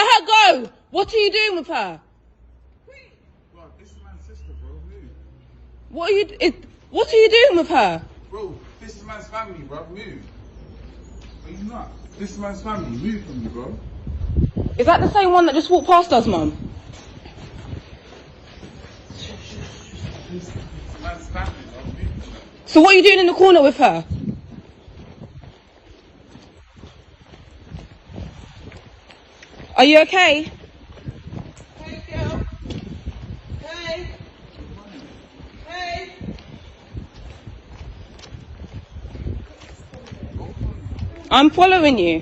Let her go. What are you doing with her? Bro, this is man's sister, bro. Move. What are you doing with her? Bro, this is man's family, bro. Move. Are you not? This is man's family. Move from me, bro. Is that the same one that just walked past us, Mum? This is man's family, bro. Move from me. So what are you doing in the corner with her? Are you okay? Hey, girl. Hey. Hey. I'm following you.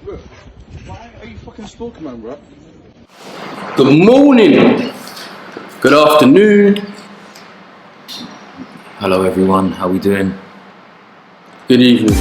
Look, why are you fucking stalking, man, bro? Good morning, good afternoon. Hello everyone, how we doing? Good evening.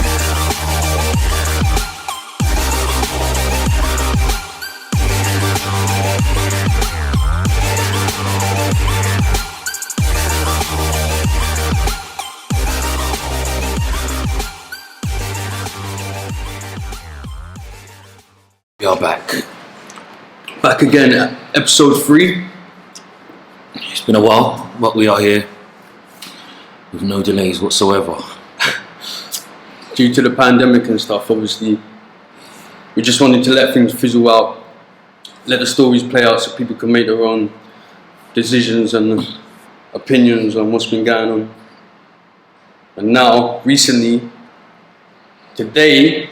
We are back again at episode 3. It's been a while, but we are here with no delays whatsoever. Due to the pandemic and stuff, obviously, we just wanted to let things fizzle out, let the stories play out so people can make their own decisions and opinions on what's been going on. And now, recently, today,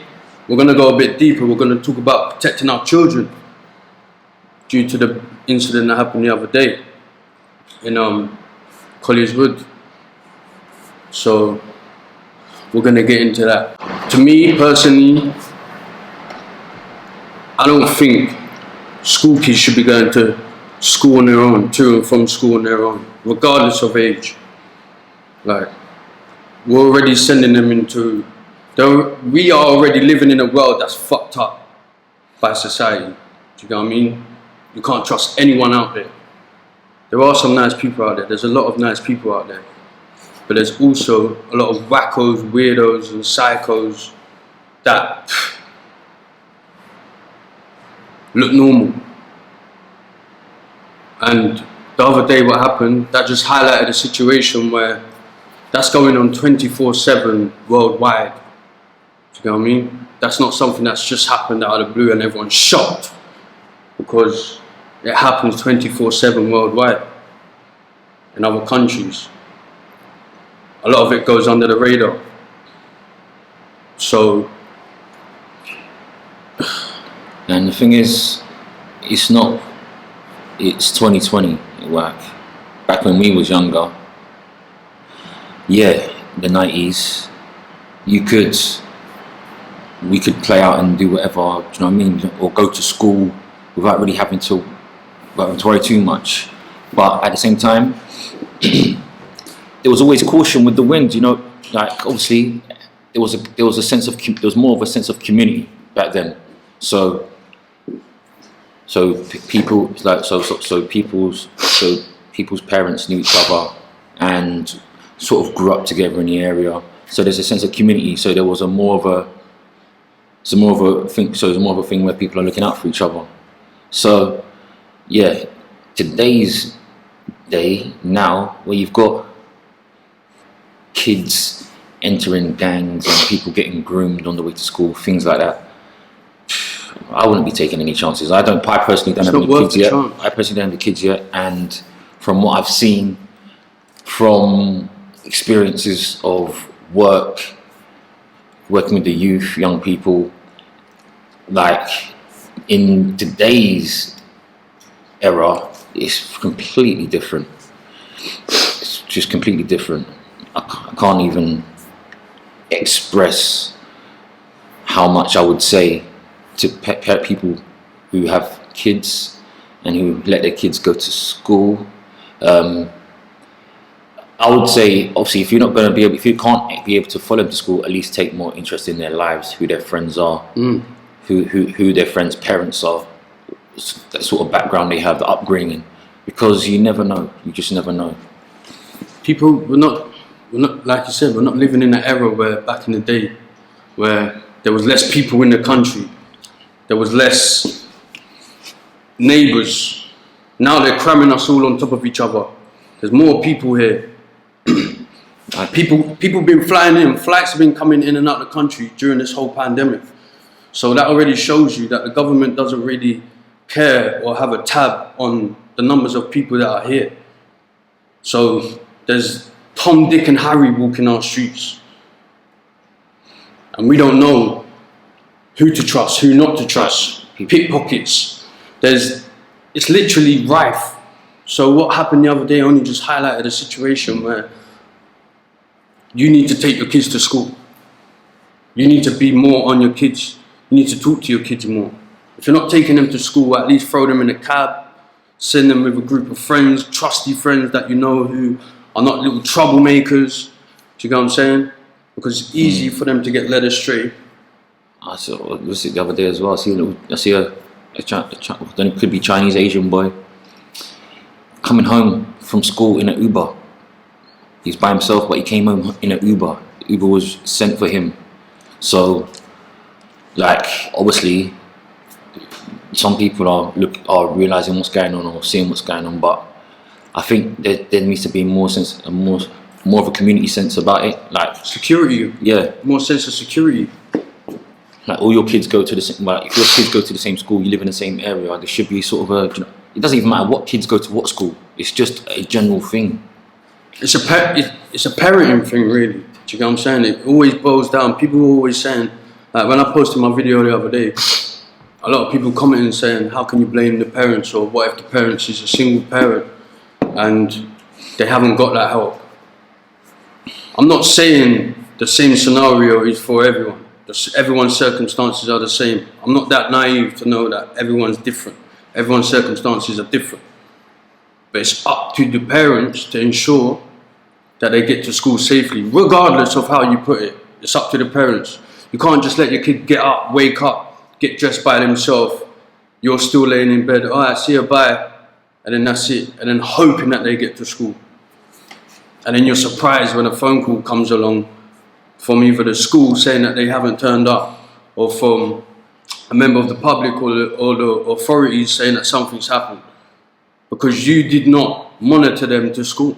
we're going to go a bit deeper. We're going to talk about protecting our children due to the incident that happened the other day in Colliers Wood. So we're going to get into that. To me personally, I don't think school kids should be going to school on their own, to and from school on their own, regardless of age. Like, we're already sending them into... We are already living in a world that's fucked up by society. Do you know what I mean? You can't trust anyone out there. There are some nice people out there. There's a lot of nice people out there. But there's also a lot of wackos, weirdos and psychos that look normal. And the other day what happened, that just highlighted a situation where that's going on 24/7 worldwide. Do you know what I mean? That's not something that's just happened out of the blue and everyone's shocked, because it happens 24/7 worldwide in other countries. A lot of it goes under the radar. So, and the thing is, it's 2020 at back when we was younger, the 90s, we could play out and do whatever, do you know what I mean, or go to school without really having to worry too much. But at the same time, there was always caution with the wind, you know. Like, obviously, there was more of a sense of community back then. So people's parents knew each other and sort of grew up together in the area. So there's a sense of community. So there was more of a thing where people are looking out for each other. So yeah, today's day now, where you've got kids entering gangs and people getting groomed on the way to school, things like that, I wouldn't be taking any chances. I personally don't have any kids yet. I personally don't have any kids yet, and from what I've seen, from experiences of working with the youth, young people, like in today's era, it's completely different. It's just completely different. I can't even express how much I would say to people who have kids and who let their kids go to school. I would say, obviously, if you can't be able to follow them to school, at least take more interest in their lives, who their friends are, who their friends' parents are, that sort of background they have, the upbringing, because you never know. You just never know. People, we're not, like you said, we're not living in an era where back in the day, where there was less people in the country, there was less neighbours. Now they're cramming us all on top of each other. There's more people here. People been flying in, flights have been coming in and out of the country during this whole pandemic. So that already shows you that the government doesn't really care or have a tab on the numbers of people that are here. So there's Tom, Dick and Harry walking our streets. And we don't know who to trust, who not to trust. Pickpockets. It's literally rife. So what happened the other day only just highlighted a situation where you need to take your kids to school. You need to be more on your kids. You need to talk to your kids more. If you're not taking them to school, at least throw them in a cab, send them with a group of friends, trusty friends that you know who are not little troublemakers. Do you get what I'm saying? Because it's easy for them to get led astray. I saw this the other day as well. I see a then it could be Chinese Asian boy coming home from school in an Uber. He's by himself, but he came home in an Uber. The Uber was sent for him. So, like, obviously, some people are realizing what's going on or seeing what's going on, but I think there needs to be more of a community sense about it. Like Security. yeah, More sense of security. like all your kids go to the same. Like if your kids go to the same school, you live in the same area. There should be sort of a. It doesn't even matter what kids go to what school. It's just a general thing. It's a parenting thing, really. Do you get what I'm saying? It always boils down. People are always saying, like when I posted my video the other day, a lot of people commenting saying, how can you blame the parents, or what if the parents is a single parent and they haven't got that help? I'm not saying the same scenario is for everyone. Everyone's circumstances are the same. I'm not that naive to know that everyone's different. Everyone's circumstances are different. But it's up to the parents to ensure that they get to school safely, regardless of how you put it. It's up to the parents. You can't just let your kid get up, wake up, get dressed by themselves. You're still laying in bed, all right, see you, bye. And then that's it. And then hoping that they get to school. And then you're surprised when a phone call comes along from either the school saying that they haven't turned up, or from a member of the public or the authorities saying that something's happened, because you did not monitor them to school.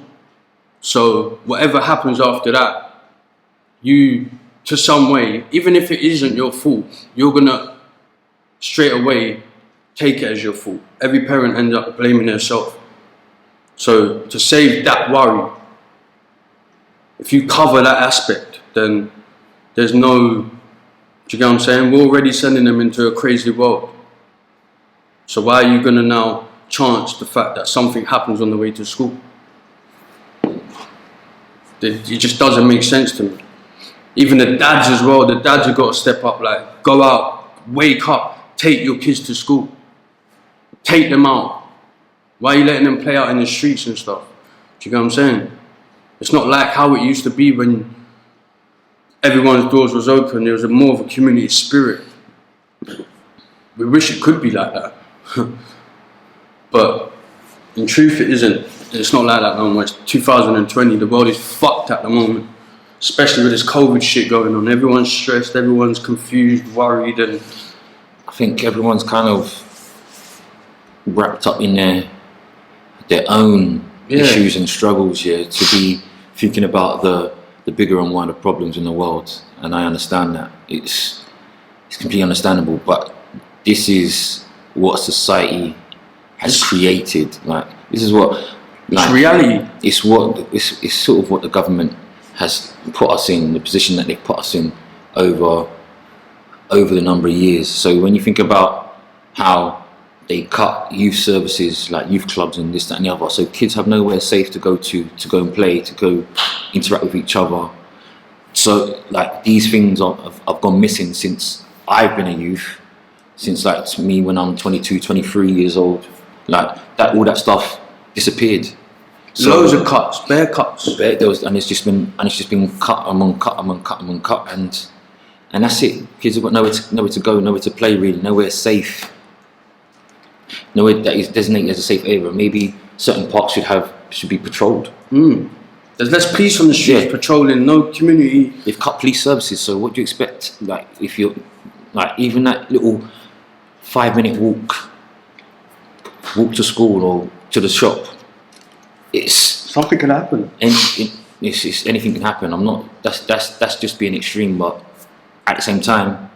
So whatever happens after that, you, to some way, even if it isn't your fault, you're gonna straight away take it as your fault. Every parent ends up blaming themselves. So to save that worry, if you cover that aspect, then there's no, do you get what I'm saying? We're already sending them into a crazy world. So why are you gonna now chance the fact that something happens on the way to school? It just doesn't make sense to me. Even the dads as well, the dads have got to step up, like, go out, wake up, take your kids to school. Take them out. Why are you letting them play out in the streets and stuff? Do you get what I'm saying? It's not like how it used to be when everyone's doors was open. There was more of a community spirit. We wish it could be like that. But in truth, it isn't. It's not like that no more. It's 2020. The world is fucked at the moment. Especially with this COVID shit going on. Everyone's stressed, everyone's confused, worried, and I think everyone's kind of wrapped up in their own issues and struggles here, to be thinking about the bigger and wider problems in the world. And I understand that. It's completely understandable, but this is what society has created. Like, this is what, like, it's reality. It's sort of what the government has put us in, the position that they've put us in over the number of years. So when you think about how they cut youth services, like youth clubs and this, that and the other, so kids have nowhere safe to go and play, to go interact with each other. So like these things have gone missing since I've been a youth, since like me when I'm 22, 23 years old. Like that, all that stuff disappeared. So, loads of cuts, bare cuts. and it's just been cut among cut, and that's it. Kids have got nowhere to go, nowhere to play, really, nowhere safe, nowhere that is designated as a safe area. Maybe certain parks should be patrolled. There's less police on the streets Yeah. patrolling, no community. They've cut police services, so what do you expect? Like, if you're like, even that little 5-minute walk to school or to the shop, it's Something can happen. it's anything can happen. I'm not. That's just being extreme, but at the same time,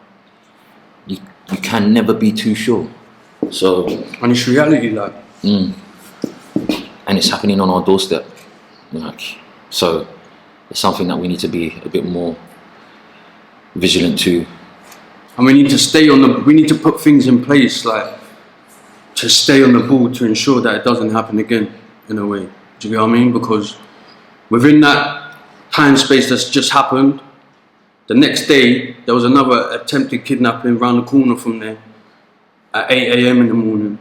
you can never be too sure. So, And it's reality, like. and it's happening on our doorstep, like, so it's something that we need to be a bit more vigilant to. And we need to we need to put things in place, like, to stay on the ball to ensure that it doesn't happen again, in a way. Do you get what I mean? Because within that time space that's just happened, the next day there was another attempted kidnapping around the corner from there at 8 a.m. in the morning.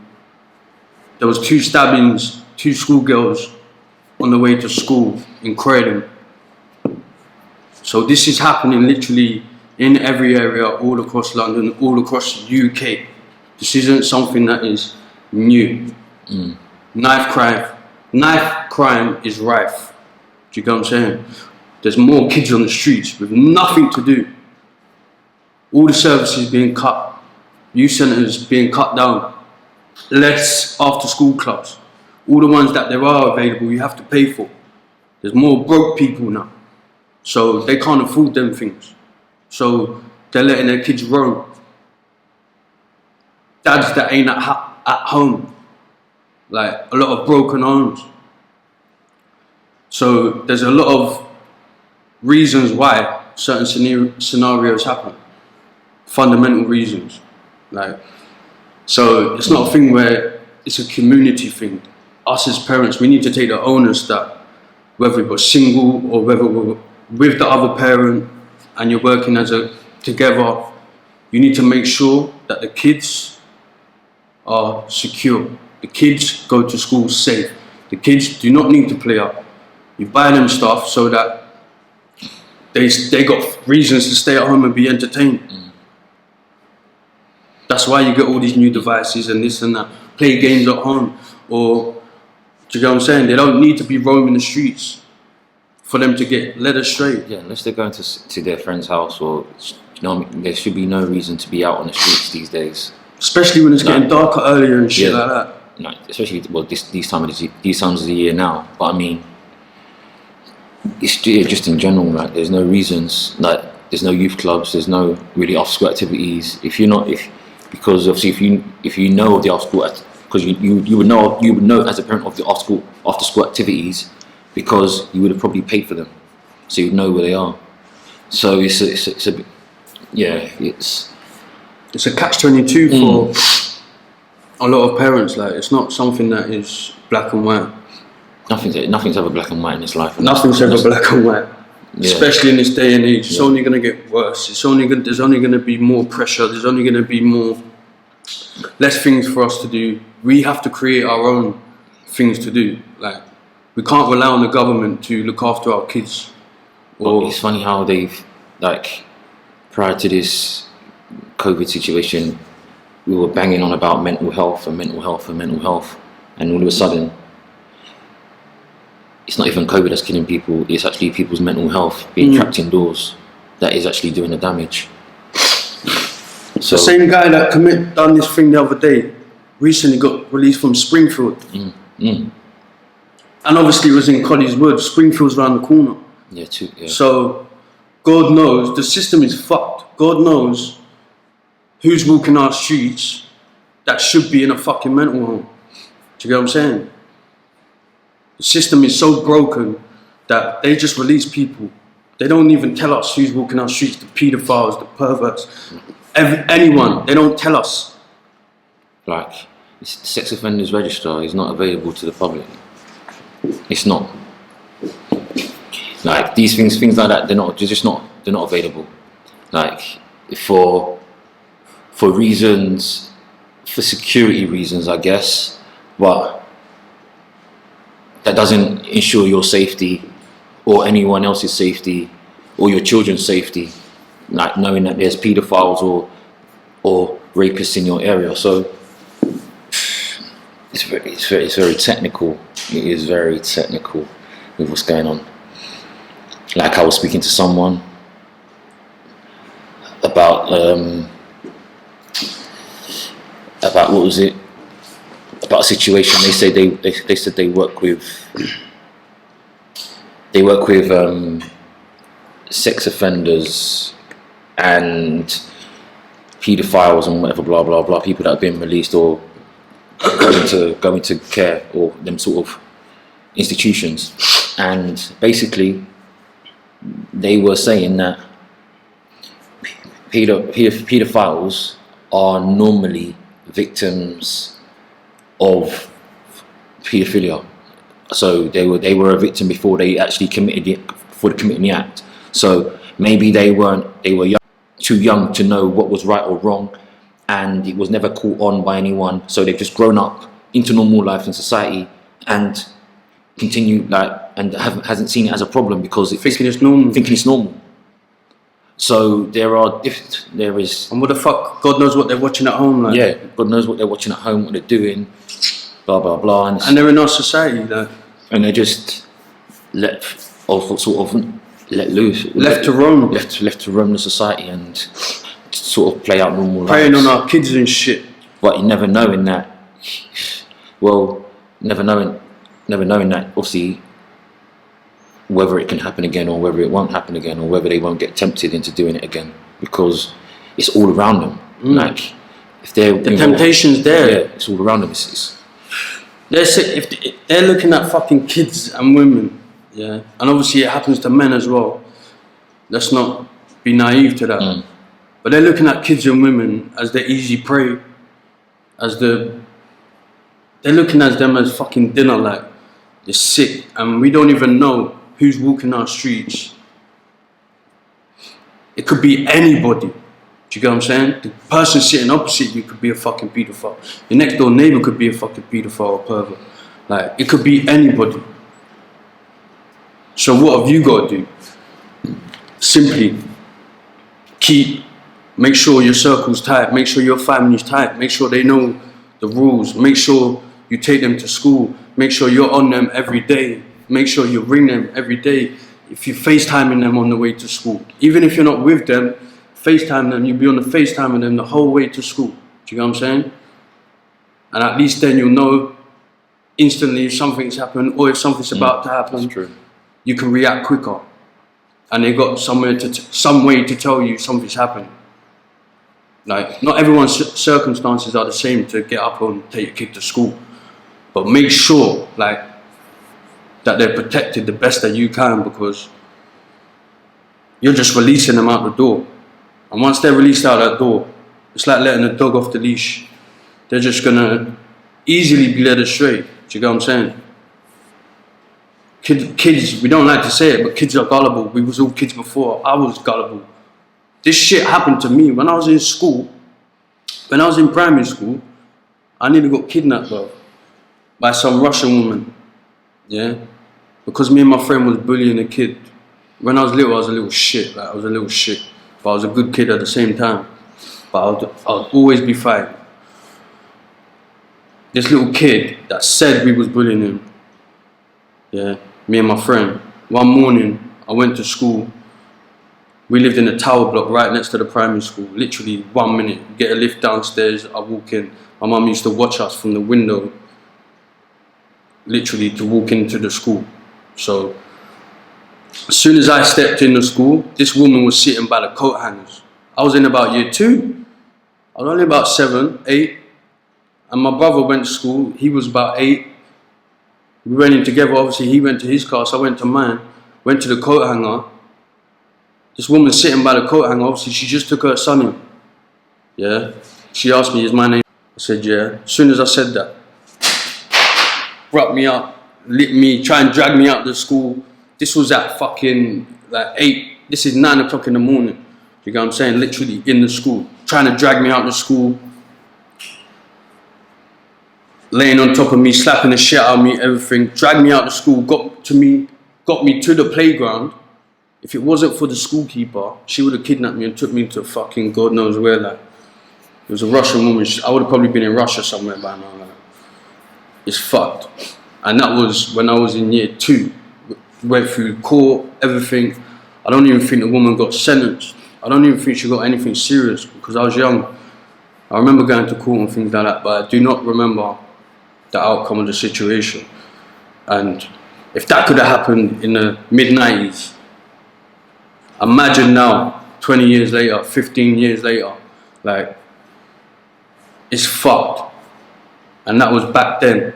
There was 2 stabbings, 2 schoolgirls on the way to school in Croydon. So this is happening literally in every area, all across London, all across the UK. This isn't something that is new. Knife crime is rife. Do you get what I'm saying? There's more kids on the streets with nothing to do. All the services being cut, youth centres being cut down, less after school clubs. All the ones that there are available, you have to pay for. There's more broke people now, so they can't afford them things. So they're letting their kids roam. Dads that ain't at home, like a lot of broken homes. So there's a lot of reasons why certain scenarios happen. Fundamental reasons, like, so it's not a thing where it's a community thing. Us as parents, we need to take the onus that whether we're single or whether we're with the other parent and you're working together, you need to make sure that the kids are secure. The kids go to school safe. The kids do not need to play up. You buy them stuff so that they got reasons to stay at home and be entertained. That's why you get all these new devices and this and that. Play games at home, or do you get what I'm saying? They don't need to be roaming the streets for them to get led astray. Yeah, unless they're going to their friend's house, or there should be no reason to be out on the streets these days. Especially when it's getting darker earlier and shit like that. No, especially these times of the year now. But I mean, it's just in general. Like, there's no reasons. Like, there's no youth clubs. There's no really after-school activities. Because obviously if you know of the after-school, because you would know as a parent of the after-school activities, because you would have probably paid for them, so you'd know where they are. So it's a bit, yeah, it's a catch-22 for a lot of parents. Like, it's not something that is black and white. Nothing's ever black and white in this life. Nothing's ever black and white. Yeah. Especially in this day and age, it's only going to get worse. There's only going to be more pressure. There's only going to be less things for us to do. We have to create our own things to do. Like, we can't rely on the government to look after our kids. Well, it's funny how they've, like, prior to this COVID situation, we were banging on about mental health, and all of a sudden, it's not even COVID that's killing people, it's actually people's mental health being trapped indoors that is actually doing the damage. So, the same guy that done this thing the other day recently got released from Springfield. And obviously it was in College Wood. Springfield's around the corner. Yeah, too. Yeah. So God knows, the system is fucked. God knows who's walking our streets that should be in a fucking mental home. Do you get what I'm saying? The system is so broken that they just release people. They don't even tell us who's walking our streets, the paedophiles, the perverts, anyone. They don't tell us. Like, the sex offenders register is not available to the public. It's not. Like, these things like that, they're not available. Like, for reasons, for security reasons, I guess, but that doesn't ensure your safety or anyone else's safety or your children's safety, like knowing that there's paedophiles or rapists in your area. So it's very technical. it is very technical with what's going on. Like I was speaking to someone about what was it? About a situation. They say they said they work with sex offenders and paedophiles and whatever, blah blah blah, people that have been released or go into care or them sort of institutions, and basically they were saying that paedophiles are normally victims of paedophilia. So they were a victim before they actually committing the act. So maybe they were too young to know what was right or wrong, and it was never caught on by anyone. So they've just grown up into normal life in society and continue hasn't seen it as a problem because Thinking it's normal. So there is. And what the fuck? God knows what they're watching at home. Like. Yeah, God knows what they're watching at home, what they're doing, blah blah blah, And they're in our society, though. and they're just let loose, Left to roam. left to roam the society and sort of play out normal Preying lives. on our kids and shit. But you never knowing that. Well, never knowing that obviously whether it can happen again or whether it won't happen again or whether they won't get tempted into doing it again because it's all around them. Like if they're The temptation's there. yeah, it's all around them. If they're looking at fucking kids and women, yeah, and obviously it happens to men as well. Let's not be naive to that. But they're looking at kids and women as the easy prey, they're looking at them as fucking dinner, like they're sick, and we don't even know who's walking our streets. It could be anybody. Do you get what I'm saying? The person sitting opposite you could be a fucking paedophile. Your next door neighbor could be a fucking paedophile or pervert. Like, it could be anybody. So what have you got to do? Simply make sure your circle's tight, make sure your family's tight, make sure they know the rules, make sure you take them to school, make sure you're on them every day, make sure you ring them every day. If you're FaceTiming them on the way to school, even if you're not with them, FaceTime them, you'll be on the FaceTime with them the whole way to school. Do you know what I'm saying? And at least then you'll know instantly if something's happened or if something's about to happen. That's true. You can react quicker. And they got some way to tell you something's happened. Like, not everyone's circumstances are the same to get up and take your kid to school. But make sure, like, that they're protected the best that you can, because you're just releasing them out the door. And once they're released out that door, it's like letting a dog off the leash. They're just gonna easily be led astray. Do you get what I'm saying? Kids, we don't like to say it, but kids are gullible. We was all kids before. I was gullible. This shit happened to me when I was in school. When I was in primary school, I nearly got kidnapped, bro, by some Russian woman. Yeah? Because me and my friend was bullying a kid. When I was little, I was a little shit. Like, I was a little shit. But I was a good kid at the same time. But I'll always be fighting. This little kid that said we was bullying him. Yeah? Me and my friend. One morning, I went to school. We lived in a tower block right next to the primary school. Literally 1 minute. Get a lift downstairs, I walk in. My mum used to watch us from the window, literally to walk into the school. So, as soon as I stepped in the school, this woman was sitting by the coat hangers. I was in about year 2. I was only about 7, 8. And my brother went to school. He was about 8. We went in together. Obviously, he went to his class. I went to mine. Went to the coat hanger. This woman sitting by the coat hanger, obviously, she just took her son in. Yeah? She asked me, is my name? I said, yeah. As soon as I said that, brought me up, lit me, try and drag me out to school. This was at fucking, like, 8. This is 9 o'clock in the morning. You know what I'm saying? Literally in the school. Trying to drag me out to school. Laying on top of me, slapping the shit out of me, everything. Dragged me out to school, got me to the playground. If it wasn't for the schoolkeeper, she would have kidnapped me and took me to fucking God knows where. Like, it was a Russian woman. I would have probably been in Russia somewhere by now. Like, it's fucked. And that was when I was in year 2. Went through court, everything. I don't even think the woman got sentenced. I don't even think she got anything serious because I was young. I remember going to court and things like that, but I do not remember the outcome of the situation. And if that could have happened in the mid-90s, imagine now, 20 years later, 15 years later, like, it's fucked. And that was back then.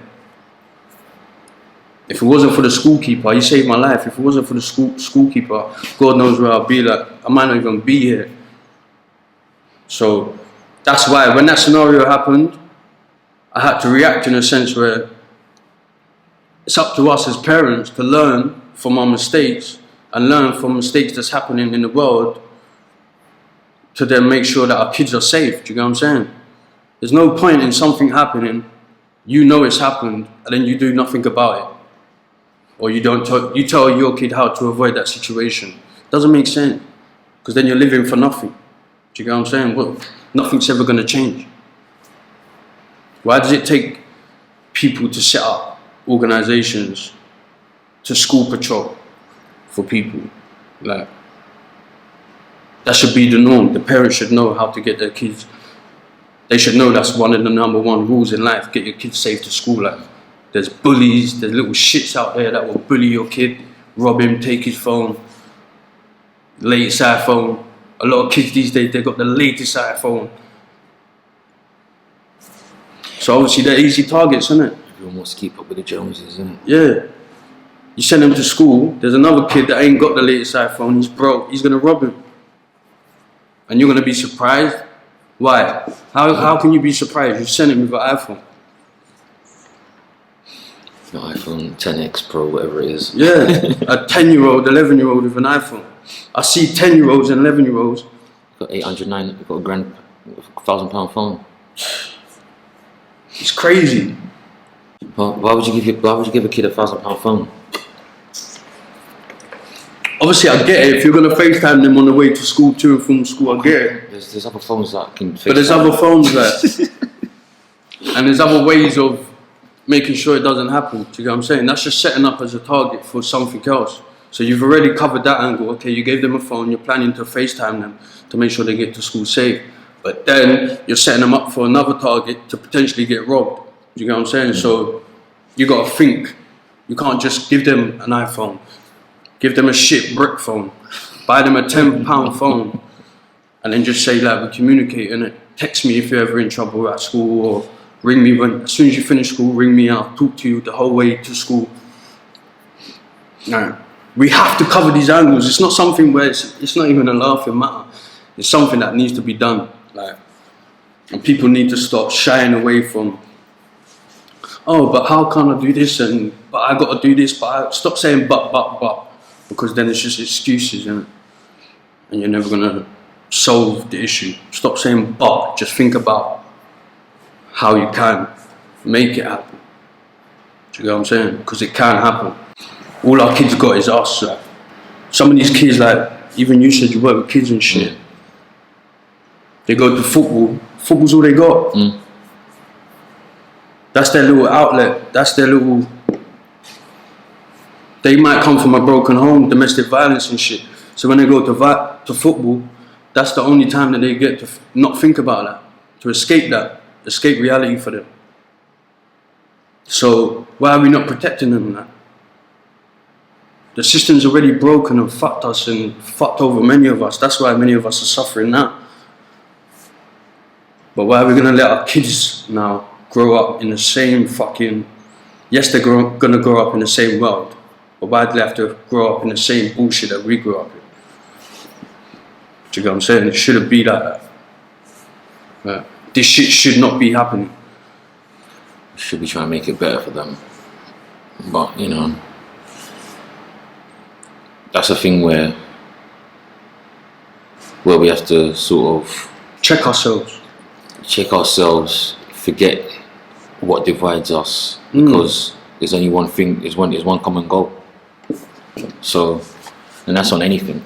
If it wasn't for the schoolkeeper, he saved my life. If it wasn't for the schoolkeeper, God knows where I'll be. Like, I might not even be here. So that's why when that scenario happened, I had to react in a sense where it's up to us as parents to learn from our mistakes and learn from mistakes that's happening in the world to then make sure that our kids are safe. Do you get what I'm saying? There's no point in something happening, you know it's happened, and then you do nothing about it. Or you you tell your kid how to avoid that situation. Doesn't make sense, because then you're living for nothing. Do you get what I'm saying? Well, nothing's ever going to change. Why does it take people to set up organizations to school patrol for people? Like, that should be the norm. The parents should know how to get their kids. They should know that's one of the number 1 rules in life. Get your kids safe to school. Like, there's bullies, there's little shits out there that will bully your kid, rob him, take his phone, latest iPhone. A lot of kids these days, they got the latest iPhone. So obviously they're easy targets, isn't it? Everyone wants to keep up with the Joneses, isn't it? Yeah. You send him to school, there's another kid that ain't got the latest iPhone, he's broke, he's gonna rob him. And you're gonna be surprised? Why? How can you be surprised? You sent him with an iPhone. The iPhone 10X Pro, whatever it is. Yeah, a 10-year-old, 11-year-old with an iPhone. I see 10-year-olds and 11-year-olds. Got 809, got a £1,000 phone. It's crazy. Well, why would you give a kid a £1,000 phone? Obviously, I get it. If you're going to FaceTime them on the way to school, to and from school, I get it. There's other phones that can FaceTime. But there's other phones there. And there's other ways of making sure it doesn't happen. Do you get what I'm saying? That's just setting up as a target for something else. So you've already covered that angle. Okay, you gave them a phone, you're planning to FaceTime them to make sure they get to school safe. But then you're setting them up for another target to potentially get robbed. Do you get what I'm saying? So you got to think. You can't just give them an iPhone. Give them a shit brick phone. Buy them a £10 phone. And then just say, like, we communicate and text me if you're ever in trouble at school, or ring me as soon as you finish school, ring me, I'll talk to you the whole way to school. Nah. We have to cover these angles. It's not something where it's not even a laughing matter. It's something that needs to be done. Like, and people need to stop shying away from, oh, but how can I do this, and but I got to do this, stop saying but, because then it's just excuses, isn't it? And you're never going to solve the issue. Stop saying but, just think about how you can make it happen. Do you get what I'm saying? Because it can happen. All our kids got is us. Like, some of these kids, like, even you said you work with kids and shit. They go to football. Football's all they got. That's their little outlet. That's their little... They might come from a broken home, domestic violence and shit. So when they go to football, that's the only time that they get to not think about that. To escape that. Escape reality for them. So why are we not protecting them in that? The system's already broken and fucked us and fucked over many of us. That's why many of us are suffering now. But why are we going to let our kids now grow up in the same fucking... Yes, they're going to grow up in the same world. But why do they have to grow up in the same bullshit that we grew up in? Do you get what I'm saying? It shouldn't be like that. This shit should not be happening. We should be trying to make it better for them. But, you know... That's a thing where we have to sort of check ourselves, forget what divides us, because there's only one thing, there's one common goal. So, and that's on anything.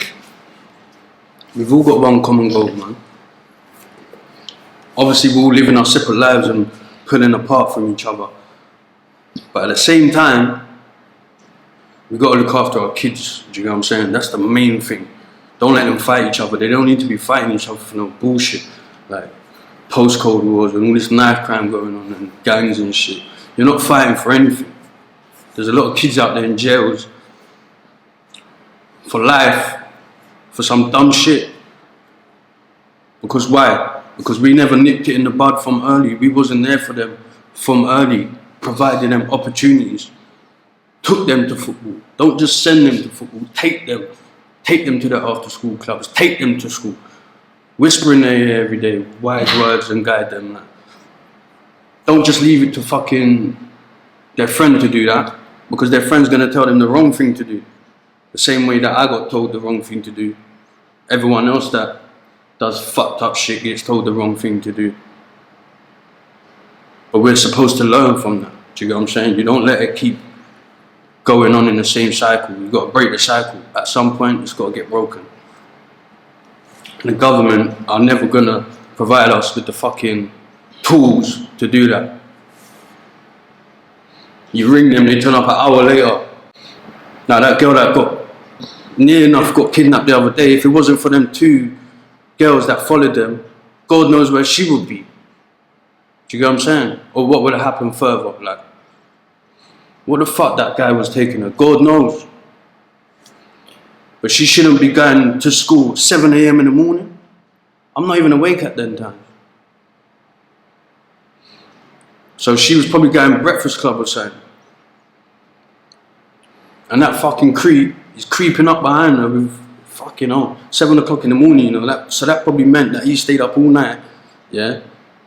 We've all got one common goal, man. Obviously, we're all living our separate lives and pulling apart from each other. But at the same time, we got to look after our kids. Do you know what I'm saying? That's the main thing. Don't let them fight each other. They don't need to be fighting each other for no bullshit. Like postcode wars and all this knife crime going on and gangs and shit. You're not fighting for anything. There's a lot of kids out there in jails for life, for some dumb shit. Because why? Because we never nipped it in the bud from early. We wasn't there for them from early, providing them opportunities. Took them to football. Don't just send them to football. Take them. Take them to the after school clubs. Take them to school. Whisper in their ear every day wise words and guide them. Like, don't just leave it to fucking their friend to do that, because their friend's gonna tell them the wrong thing to do. The same way that I got told the wrong thing to do. Everyone else that does fucked up shit gets told the wrong thing to do. But we're supposed to learn from that. Do you get what I'm saying? You don't let it keep going on in the same cycle. You've got to break the cycle. At some point, it's got to get broken. And the government are never going to provide us with the fucking tools to do that. You ring them, they turn up an hour later. Now that girl that got near enough got kidnapped the other day, if it wasn't for them 2 girls that followed them, God knows where she would be. Do you get what I'm saying? Or what would have happened further? Like, what the fuck that guy was taking her? God knows. But she shouldn't be going to school 7 a.m. in the morning. I'm not even awake at them times. So she was probably going Breakfast Club or something. And that fucking creep is creeping up behind her with fucking 7 o'clock in the morning, you know. So that probably meant that he stayed up all night, yeah,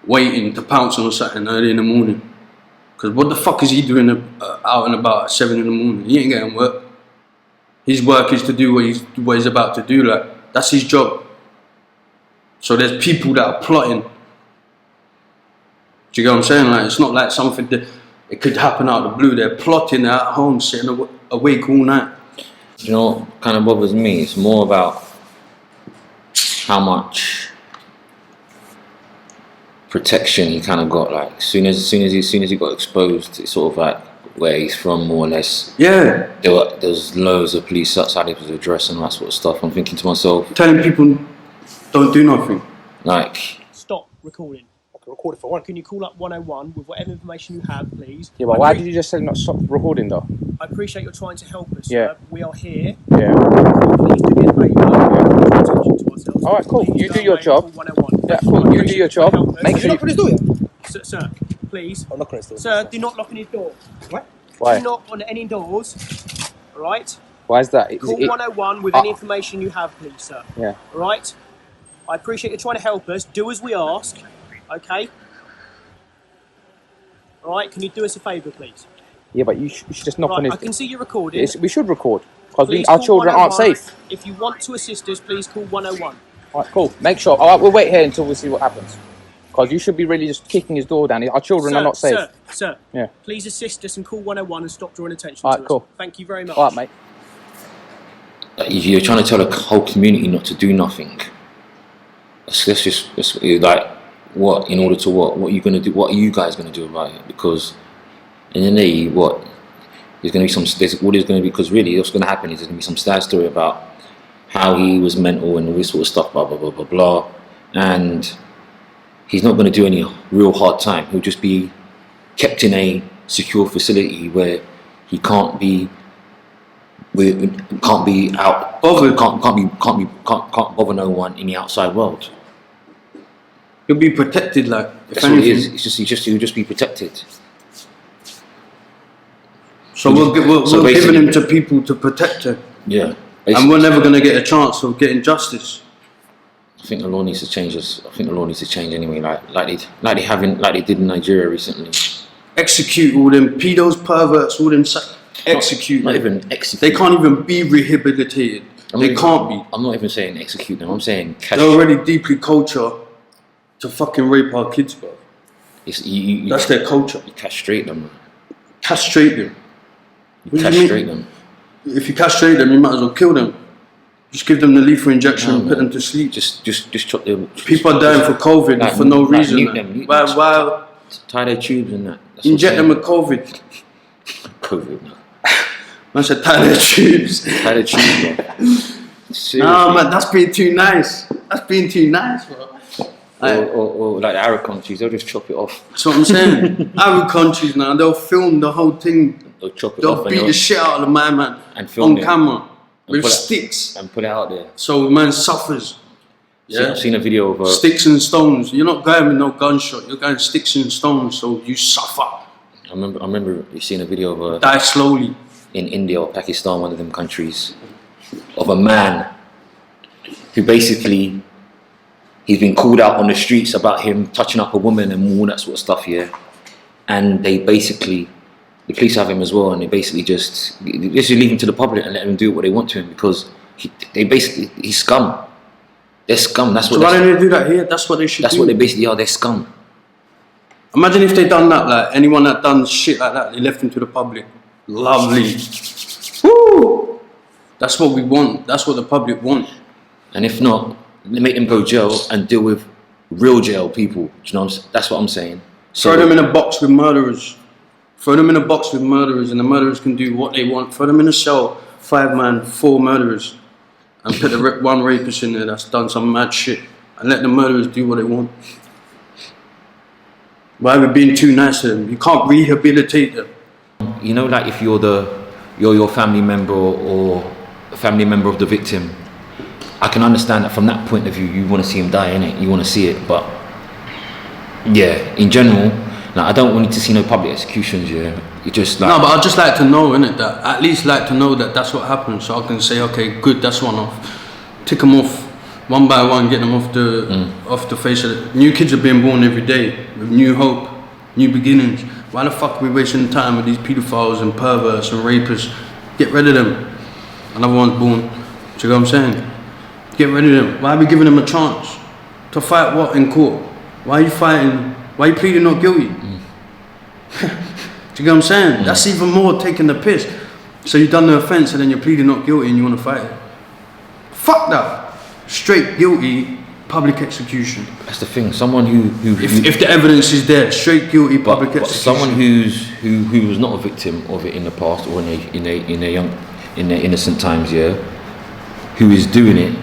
waiting to pounce on something early in the morning. Because what the fuck is he doing out and about at 7 in the morning? He ain't getting work. His work is to do what he's about to do. Like, that's his job. So there's people that are plotting. Do you get what I'm saying? Like, it's not like something that it could happen out of the blue. They're plotting, they're at home, sitting awake all night. You know what kind of bothers me? It's more about how much protection he kind of got. Like, as soon as he got exposed, it's sort of like where he's from, more or less. Yeah. There was loads of police outside of his address and that sort of stuff. I'm thinking to myself, Telling people don't do nothing. like, Stop recording. I can record it for one. Can you call up 101 with whatever information you have, please? Yeah, but why did you just say not stop recording though? I appreciate you're trying to help us. Yeah. Sir. We are here. Yeah. Please do me a favour. Draw attention to ourselves. All right, cool. Please You go do your away and job. call 101. Yeah, Thank you. cool. I You do appreciate your trying to job. help us. Make Have sure you you knocked on his door yet? Sir, please. I'm knocking on his door. Sir, do not knock on his door. What? Do Why? not on any doors. All right? Why is that? Call 101 with any information you have, please, sir. Yeah. All right? I appreciate you trying to help us. Do as we ask. Okay? All right? Can you do us a favour, please? Yeah, but you should just knock on Right, his. I can see you recording. We should record because Please our call children aren't 101. safe. If you want to assist us, please call 101. All right, cool. Make sure. All right, we'll wait here until we see what happens. Because you should be really just kicking his door down. Our children are not safe. Sir, Yeah. please assist us and call 101 and stop drawing attention All to right, us. cool. Thank you very much. All right, mate. you're trying to tell the whole community not to do nothing. Let's just like, what, in order to what? What are you going to do? What are you guys going to do about it? Because in the day, what? There's going to be because really what's going to happen is there's going to be some sad story about how he was mental and all this sort of stuff, blah, blah, blah, blah, blah. And he's not going to do any real hard time. He'll just be kept in a secure facility where he can't be out bothered, can't bother no one in the outside world. He'll be protected, like, if That's what it anything. is. He'll just be protected. So we're So giving basically- him to people to protect him. Yeah. And we're never going to get a chance of getting justice. I think the law needs to change. I think the law needs to change anyway. Like they did in Nigeria recently. Execute all them pedos, perverts, all them. Execute. Not them. even execute. They can't even be rehabilitated. They can't be. I'm not even saying execute them. I'm saying They're already deeply culture to fucking rape our kids, bro. That's their culture. You castrate them. Castrate them. You What do you castrate mean? them. If you castrate them, you might as well kill them. Just give them the lethal injection and put them to sleep. Just chop them. People are dying for COVID Like, for no like, reason. mute like. them, mute Why them. Tie their tubes and that. That's what I'm inject them saying. with COVID? COVID, man. Man said tie their tubes. Had a cheese, bro. Seriously. Nah, man, that's being too nice. That's being too nice, bro. Or like the Arab countries, they'll just chop it off. That's what I'm saying. Arab countries now, they'll film the whole thing. They'll chop it They'll off beat the shit out of the man and film on it. camera with put it- sticks. and put it out there. So man suffers. Yeah. I've seen a video of Sticks and stones. You're not going with no gunshot. You're going sticks and stones. So you suffer. I remember seeing a video of Die slowly. in India or Pakistan, one of them countries, of a man who basically he's been called out on the streets about him touching up a woman and all that sort of stuff, yeah. And the police have him as well, and they basically just leave him to the public and let him do what they want to him because he's scum. They're scum. That's what. So why don't they do that here? That's what they should do. That's what they basically are. They're scum. Imagine if they done that, like anyone that done shit like that, they left him to the public. Lovely. Woo! That's what we want. That's what the public want. And if not, they make them go jail and deal with real jail people. Do you know what I'm saying? That's what I'm saying. Throw them in a box with murderers. Throw them in a box with murderers, and the murderers can do what they want. Throw them in a cell, 5 man, 4 murderers, and put one rapist in there that's done some mad shit, and let the murderers do what they want. Why are we being too nice to them? You can't rehabilitate them. You know, like if you're your family member or a family member of the victim, I can understand that from that point of view. You want to see him die, innit? You want to see it, but yeah, in general, like, I don't want to see no public executions. Yeah, you just like No, but I'd just like to know, innit, that at least like to know that that's what happened, so I can say, okay, good, that's one off. Tick them off one by one, get them off the face of it. New kids are being born every day with new hope, new beginnings. Why the fuck are we wasting time with these pedophiles and perverts and rapists? Get rid of them. Another one's born. Do you know what I'm saying? Get rid of them. Why are we giving them a chance to fight what in court? Why are you fighting? Why are you pleading not guilty? Do you get what I'm saying? That's even more taking the piss. So you've done the offence and then you're pleading not guilty and you want to fight it. Fuck that. Straight guilty, public execution. that's the thing. Someone who If the evidence is there, straight guilty, public but execution. someone who was not a victim of it in the past or in their innocent times, yeah, who is doing it,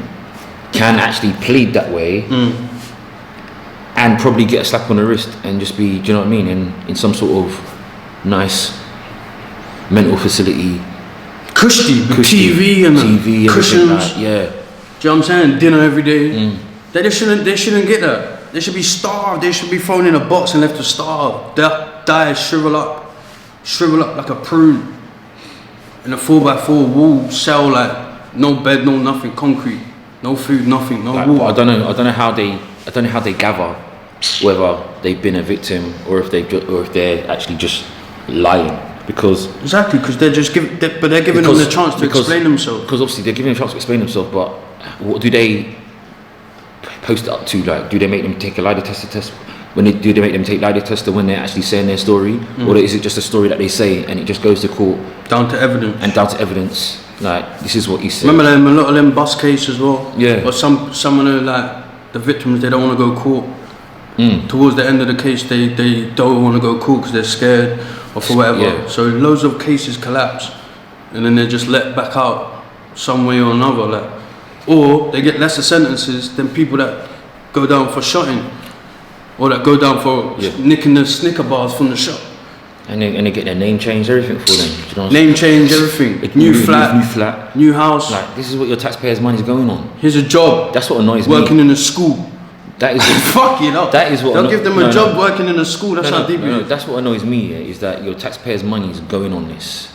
can actually plead that way and probably get a slap on the wrist and just be, do you know what I mean, in some sort of nice mental facility, Cushy, with TV and TV, cushions. like, yeah. Do you know what I'm saying? Dinner every day. They shouldn't get that. They should be starved. They should be thrown in a box and left to starve. Die, shrivel up like a prune. In a 4x4 wall cell, like no bed, no nothing, concrete, no food, nothing, no Like, water. I don't know how they gather whether they've been a victim or if they're actually just lying, because Exactly, because they're giving them the chance to explain themselves. Because obviously they're giving them a chance to explain themselves, but what do they post it up to? Like, do they make them take a lie detector test? Do they make them take lie detector when they're actually saying their story, or is it just a story that they say and it just goes to court Down to evidence. and down to evidence? Like, this is what you said. Remember them, a lot of them bus cases as well? Yeah. Or some of them, like, the victims, they don't want to go court. Towards the end of the case, they don't want to go court because they're scared or for whatever. Yeah. So loads of cases collapse and then they're just let back out some way or another. Like, or they get lesser sentences than people that go down for shotting or that go down for nicking the Snicker bars from the shop. And they get their name changed, everything for them. Do you know what I'm Name change, everything. saying? New flat, flat. new house. Like, this is what your taxpayers' money is going on. Here's a job. That's what annoys me. Working in a school. That is what, Fuck it up. That is what They'll anno- give them no, a job no. working in a school. That's how deep it is. That's what annoys me, yeah, is that your taxpayers' money is going on this.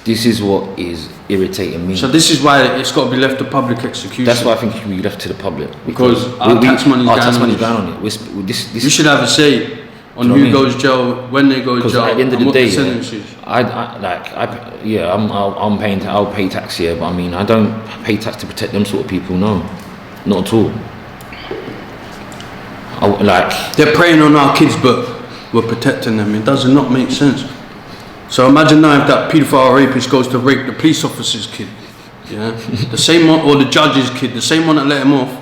This is what is irritating me. So this is why it's got to be left to public execution. That's why I think it should be left to the public. Because our tax money's our going tax on money's it. going on it. This You should have a say on Do you know who what I mean? goes jail, when they go because jail, at the end of and the what day, the sentence is. I'll pay tax here, but I mean, I don't pay tax to protect them sort of people. No, not at all. They're preying on our kids, but we're protecting them. It does not make sense. So imagine now if that paedophile rapist goes to rape the police officer's kid, yeah, the same one, or the judge's kid, the same one that let him off.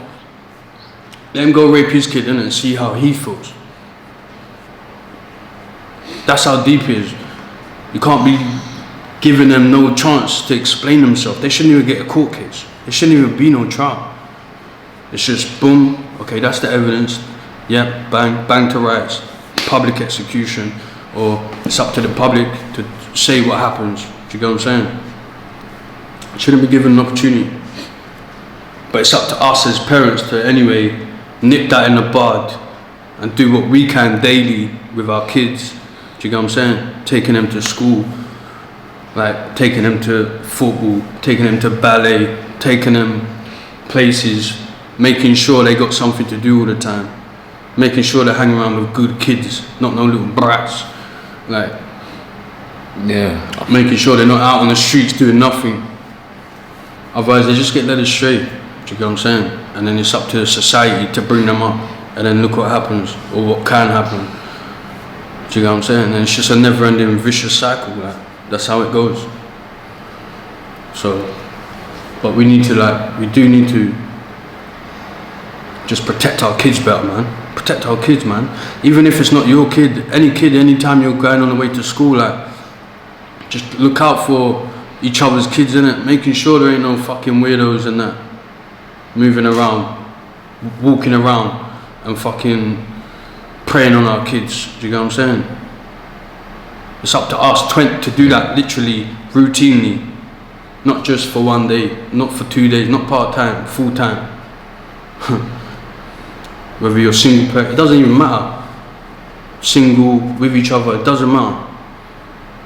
Let him go rape his kid and see how he feels. That's how deep it is. You can't be giving them no chance to explain themselves. They shouldn't even get a court case. There shouldn't even be no trial. It's just boom, okay, that's the evidence. Yeah, bang, bang to rights. Public execution, or it's up to the public to say what happens. Do you get what I'm saying? Shouldn't be given an opportunity. But it's up to us as parents to anyway nip that in the bud and do what we can daily with our kids. Do you get what I'm saying? Taking them to school, like taking them to football, taking them to ballet, taking them places, making sure they got something to do all the time, making sure they hang around with good kids, not no little brats, like Yeah. making sure they're not out on the streets doing nothing. Otherwise they just get led astray. Do you get what I'm saying? And then it's up to society to bring them up, and then look what happens or what can happen. Do you get what I'm saying? And it's just a never-ending vicious cycle. Like that's how it goes. So, but we need to we do need to just protect our kids better, man. Protect our kids, man. Even if it's not your kid, anytime you're going on the way to school, just look out for each other's kids, innit? Making sure there ain't no fucking weirdos and that moving around, walking around and fucking preying on our kids. Do you get what I'm saying? It's up to us to do that literally routinely, not just for one day, not for 2 days, not part-time, full-time. Whether you're single, it doesn't even matter. Single, with each other, it doesn't matter.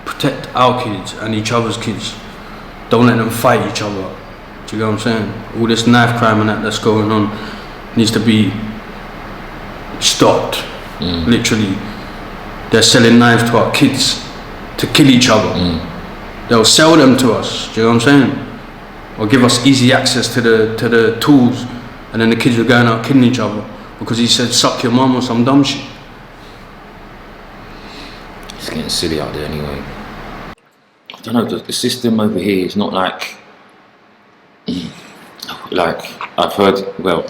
Protect our kids and each other's kids. Don't let them fight each other. Do you get what I'm saying? All this knife crime and that's going on needs to be stopped. Literally, they're selling knives to our kids to kill each other. They'll sell them to us. Do you know what I'm saying? Or give us easy access to the tools, and then the kids are going out killing each other because he said suck your mum or some dumb shit. It's getting silly out there anyway. I don't know, the system over here is not like I've heard, well,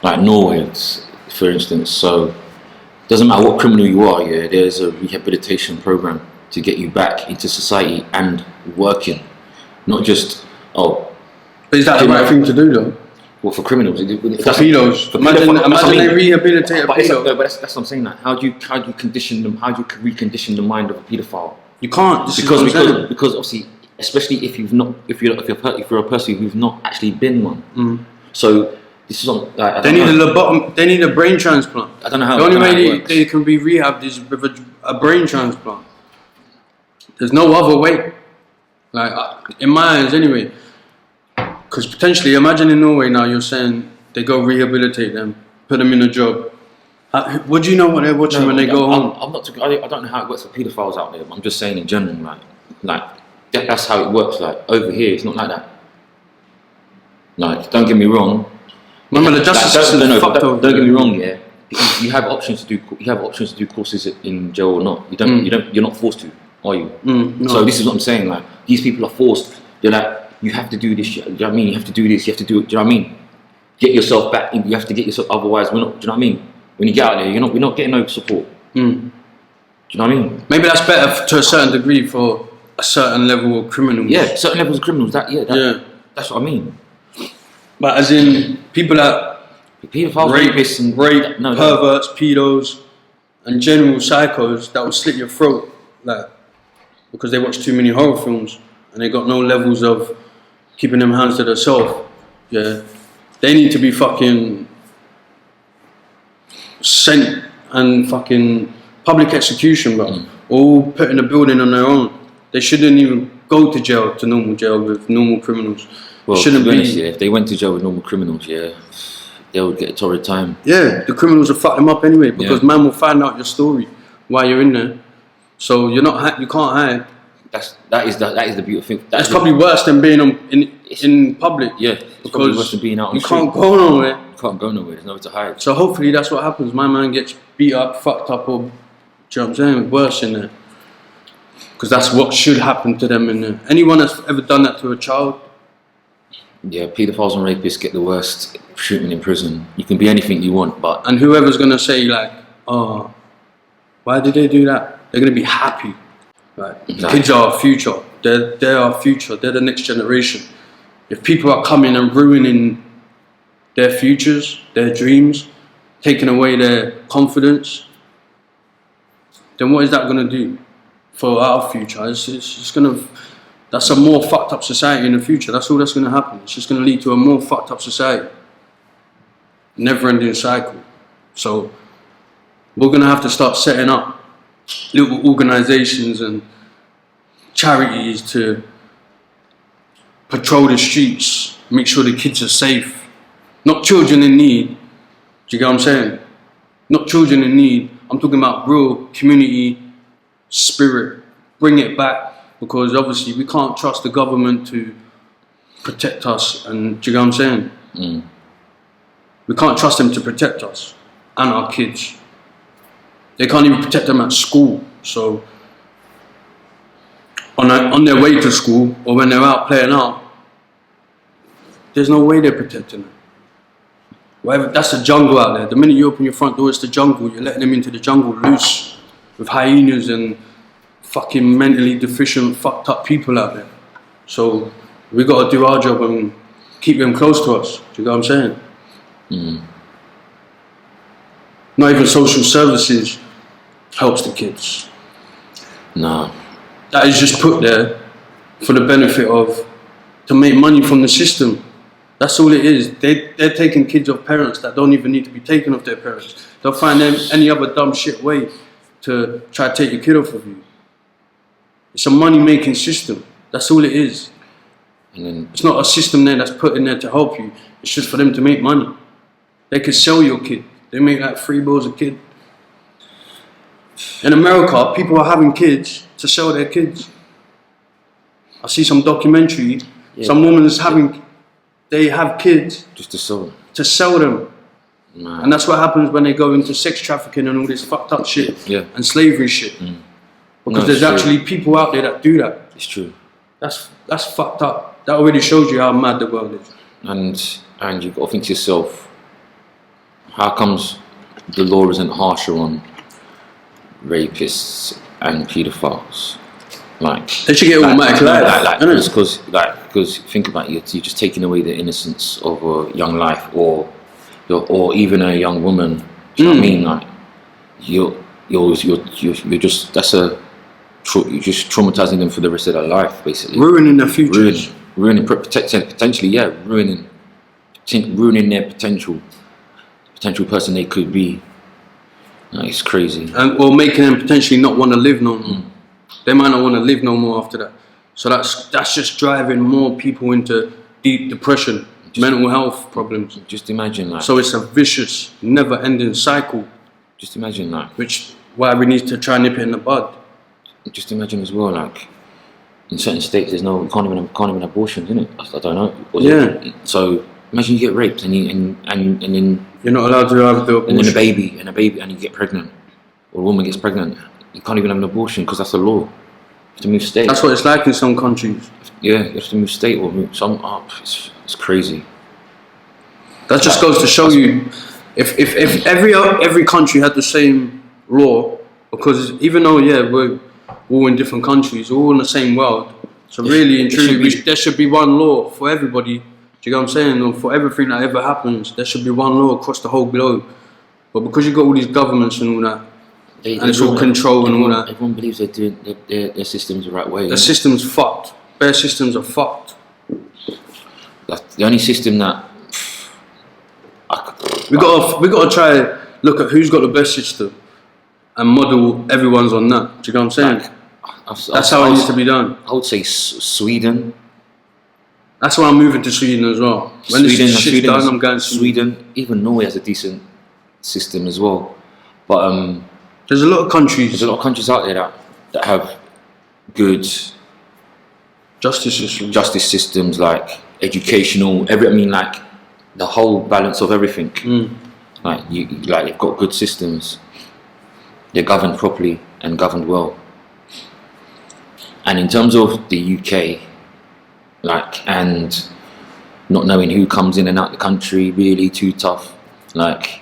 like Norway, for instance. So it doesn't matter what criminal you are, yeah, there's a rehabilitation program to get you back into society and working, not just But is that the right thing to do though? Well, for criminals, For pedos. Imagine they rehabilitate a pedo. But that's what I'm saying. Like, how do you condition them? How do you recondition the mind of a paedophile? You can't. Because obviously, especially if you're a person who's not actually been one. So this is on. They need a brain transplant. I don't know how. The only way they can be rehabbed is with a brain transplant. There's no other way. Like in my eyes, anyway. Because potentially, imagine in Norway now, you're saying they go rehabilitate them, put them in a job. What do you know what they're watching when they go home? I don't know how it works for paedophiles out there. But I'm just saying in general, like that's how it works. Like over here, it's not like that. Like, don't get me wrong. Remember, the justice system is fucked over. Don't get me wrong. Yeah, you have options to do courses in jail or not. You're not forced to, are you? No. So this is what I'm saying. Like these people are forced. They're like, you have to do this shit. Do you know what I mean? You have to do this. You have to do it. Do you know what I mean? Get yourself back. You have to get yourself. Otherwise, we're not. Do you know what I mean? When you get out there, we're not getting no support. Do you know what I mean? Maybe that's better to a certain degree for a certain level of criminals. Yeah, certain levels of criminals. That's what I mean. But as in people that pedophiles, rapists, and perverts, pedos, and general psychos that will slit your throat, like because they watch too many horror films and they got no levels of keeping them hands to themselves. Yeah, they need to be fucking sent and fucking public execution, bro. All put in a building on their own. They shouldn't even go to jail, to normal jail with normal criminals. Well, shouldn't to be be. honest, if they went to jail with normal criminals, they would get a torrid time. Yeah, the criminals will fuck them up anyway because man will find out your story while you're in there. So you can't hide. That is the beautiful thing. That's probably worse than being in public. Yeah, it's probably worse than being out on the street. You can't go nowhere. You can't go nowhere. There's nowhere to hide. So hopefully that's what happens. My man gets beat up, fucked up, or do you know what I'm saying? Worse in there. Because that's what should happen to them in there. Anyone that's ever done that to a child. Yeah, paedophiles and rapists get the worst treatment in prison. You can be anything you want, but... And whoever's going to say like, oh, why did they do that? They're going to be happy. Like, No. kids are our future. They're our future. They're the next generation. If people are coming and ruining their futures, their dreams, taking away their confidence, then what is that going to do for our future? It's going to. That's a more fucked up society in the future. That's all that's going to happen. It's just going to lead to a more fucked up society. Never-ending cycle. So we're going to have to start setting up little organisations and charities to patrol the streets, make sure the kids are safe. Not children in need. Do you get what I'm saying? Not children in need. I'm talking about real community spirit. Bring it back, because obviously we can't trust the government to protect us. And do you get what I'm saying? Mm. We can't trust them to protect us and our kids. They can't even protect them at school. So on their way to school or when they're out playing out, there's no way they're protecting them. Whatever, that's the jungle out there. The minute you open your front door, it's the jungle. You're letting them into the jungle loose with hyenas and fucking mentally deficient, fucked up people out there. So we got to do our job and keep them close to us. Do you get what I'm saying? Mm. Not even social services helps the kids. No. That is just put there for the benefit of, to make money from the system. That's all it is. They're taking kids off parents that don't even need to be taken off their parents. They'll find them any other dumb shit way to try to take your kid off of you. It's a money-making system. That's all it is. And then It's not a system there that's put in there to help you. It's just for them to make money. They could sell your kid. They make like $3 a kid. In America, people are having kids to sell their kids. I see some documentary. Yeah. Some woman is having, they have kids just to sell. to sell them. Nah. And that's what happens when they go into sex trafficking and all this fucked up shit. Yeah. And slavery shit. No, Because it's there's true. actually people out there that do that. It's true. That's fucked up. That already shows you how mad the world is. And you've got to think to yourself, how comes the law isn't harsher on rapists and paedophiles? Like They should get automatic life, innit? because think about it, you're just taking away the innocence of a young life, or even a young woman. Do you know what I mean? Like you're just you're just traumatizing them for the rest of their life, basically. Ruining their futures. Ruining potentially, yeah, ruining their potential person they could be. Like, it's crazy. Or making them potentially not want to live no more. They might not want to live no more after that. So that's just driving more people into deep depression, mental health problems. Just imagine, like. So it's a vicious, never-ending cycle, Just imagine, like. which why we need to try and nip it in the bud. Just imagine as well, like. In certain states, there's no can't even abortions, isn't it? I don't know. Yeah. So imagine you get raped and then You're not allowed to have the abortion. and then a baby and you get pregnant, or a woman gets pregnant. You can't even have an abortion because that's the law. You have to move state. That's what it's like in some countries. Yeah, you have to move state or move some up. It's crazy. That just goes to show you, if every country had the same law, because even though we're all in different countries, we're all in the same world. So really and truly, there should be one law for everybody. Do you know what I'm saying? Or for everything that ever happens, there should be one law across the whole globe. But because you've got all these governments and all that, and it's all control and all that, Everyone believes they're doing their systems the right way. the system's fucked. Their systems are fucked. That's the only system that We got to try look at who's got the best system and model everyone's on that. Do you know what I'm saying? That's how it needs to be done. I would say Sweden. That's why I'm moving to Sweden as well. When this shit's done, I'm going to Sweden. Even Norway has a decent system as well. But there's a lot of countries. there's a lot of countries out there that have good justice systems, like educational, like the whole balance of everything. Like they've got good systems. They're governed properly and governed well. And in terms of the UK, and not knowing who comes in and out the country, really too tough. Like,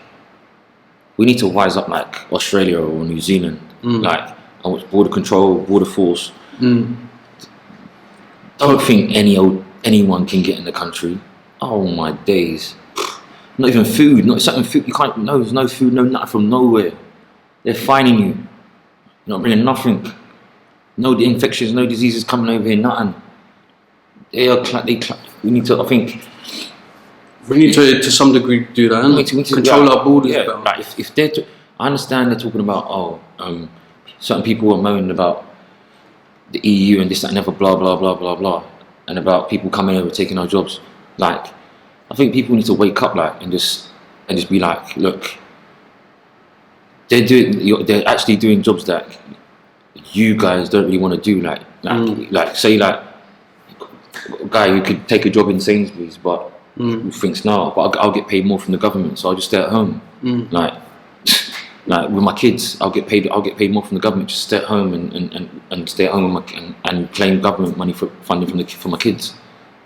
we need to wise up like Australia or New Zealand. Like, I watch Border Control, Border Force. Mm. Don't think anyone can get in the country. Oh my days. Not even food, not certain food, you can't, no, there's no food, no nothing from nowhere. They're fining you. You're not bringing nothing. No infections, no diseases coming over here, nothing. We need to, I think... We need to some degree do that, we need to control our borders yeah, better. like if they're, I understand they're talking about, certain people are moaning about the EU and this, that, and other, blah, blah, blah, blah, blah. And about people coming over, taking our jobs. Like, I think people need to wake up, like, and just be like, look, they're actually doing jobs that you guys don't really want to do, like say like a guy who could take a job in Sainsbury's, but who thinks no, but I'll get paid more from the government, so I'll just stay at home. Like with my kids, I'll get paid more from the government, just stay at home and stay at home with and claim government money for funding for my kids.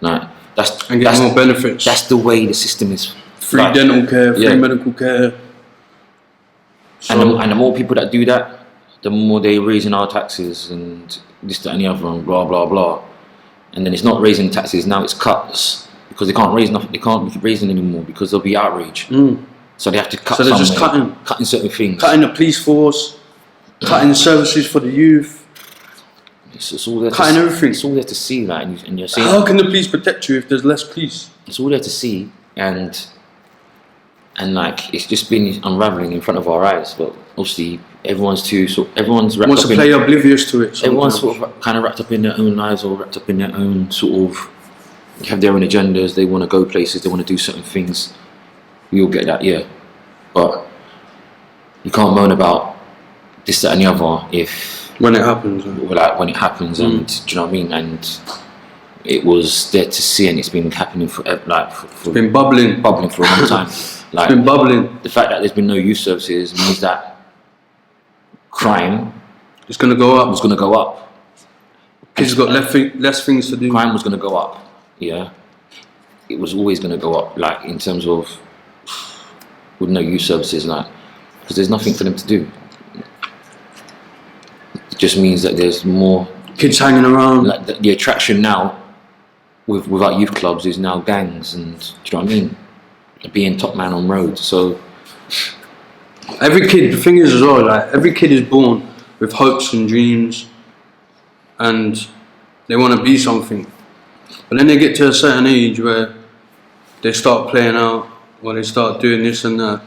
Like that's more benefits. That's the way the system is. Free like, dental care, free medical care. So, and the more people that do that, the more they're raising our taxes and this, that, and the other, and blah, blah, blah. And then it's not raising taxes, now it's cuts. Because they can't raise nothing, they can't be raising anymore because there'll be outrage. So they have to cut. So they're just cutting certain things. Cutting the police force, cutting services for the youth. It's all there cutting everything. It's all there to see, like, and you're saying. How can the police protect you if there's less police? It's all there to see, and like it's just been unraveling in front of our eyes. But obviously, everyone's wrapped wants up to play oblivious to it. Sometimes. Everyone's sort of kind of wrapped up in their own lives or wrapped up in their own sort of. Have their own agendas. They want to go places. They want to do certain things. We all get that, yeah. But you can't moan about this, that, and the other when it happens. When it happens, and do you know what I mean? And it was there to see, and it's been happening forever. Like it's been bubbling for a long time. Like it's been bubbling. The fact that there's been no youth services means that crime is going to go up. Was going to go up. Kids got less things to do. Crime was going to go up. Yeah, it was always going to go up. Like in terms of with no youth services, like because there's nothing for them to do. It just means that there's more kids hanging around. Like the attraction now with our youth clubs is now gangs, and do you know what I mean? Being top man on road. So every kid, the thing is as well, like every kid is born with hopes and dreams, and they want to be something. But then they get to a certain age where they start playing out, or they start doing this and that,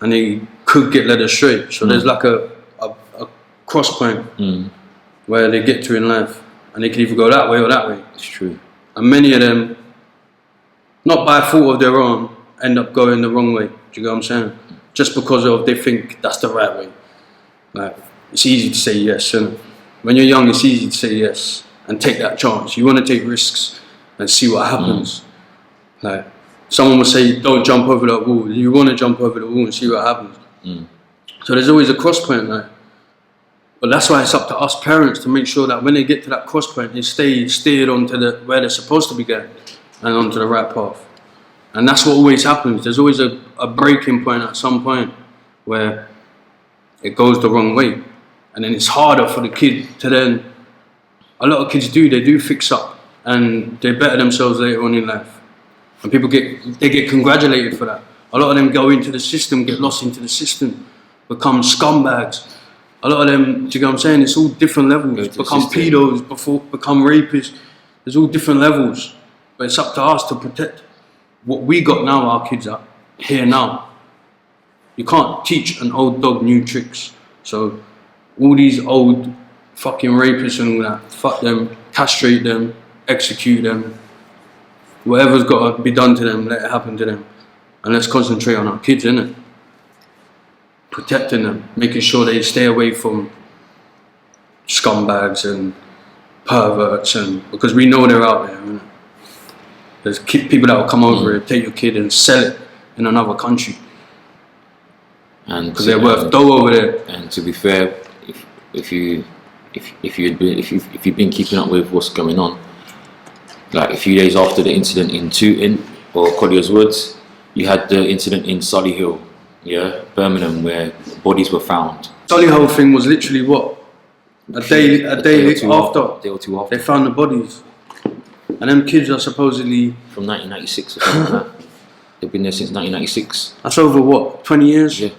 and they could get led astray. So there's like a cross point where they get to in life, and they can either go that way or that way. It's true. And many of them, not by fault of their own, end up going the wrong way. Do you get what I'm saying? Just because they think that's the right way. Like it's easy to say yes, and when you're young, it's easy to say yes and take that chance. You want to take risks and see what happens. Like someone will say, "Don't jump over that wall." You want to jump over the wall and see what happens. So there's always a cross point, like. But that's why it's up to us parents to make sure that when they get to that cross point, they stay steered onto where they're supposed to be going and onto the right path. And that's what always happens. There's always a breaking point at some point where it goes the wrong way, and then it's harder for the kid to then. A lot of kids they do fix up, and they better themselves later on in life, and people get congratulated for that. A lot of them go into the system, get lost into the system, become scumbags. A lot of them, do you get what I'm saying? It's all different levels. Become pedos, become rapists. There's all different levels, but it's up to us to protect what we got now. Our kids are here now. You can't teach an old dog new tricks. So all these old fucking rapists and all that, fuck them, castrate them, execute them. Whatever's got to be done to them, let it happen to them. And let's concentrate on our kids, innit? Protecting them, making sure they stay away from scumbags and perverts, and because we know they're out there, innit? There's people that will come over here, take your kid and sell it in another country. And because they're worth dough over there. And to be fair, if you've been keeping up with what's going on, like a few days after the incident in Tooting or Collier's Woods, you had the incident in Solihull, Birmingham, where bodies were found. Solihull thing was literally what? A day or two after, a day or two after. they found the bodies. And them kids are supposedly, From 1996 or something like that. They've been there since 1996. that's over what, 20 years? Yeah.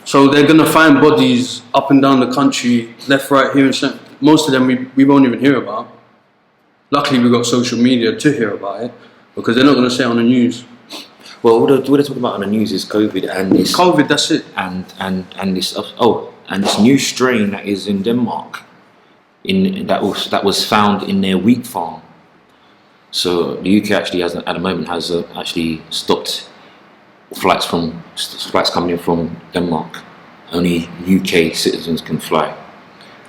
So they're gonna find bodies up and down the country, left, right, here and centre. Most of them we won't even hear about. Luckily we got social media to hear about it, because they're not gonna say it on the news. Well, what they're talking about on the news is COVID and this COVID, that's it. and this and this new strain that is in Denmark, that was found in their wheat farm. So the UK actually has at the moment has actually stopped flights coming in from Denmark. Only UK citizens can fly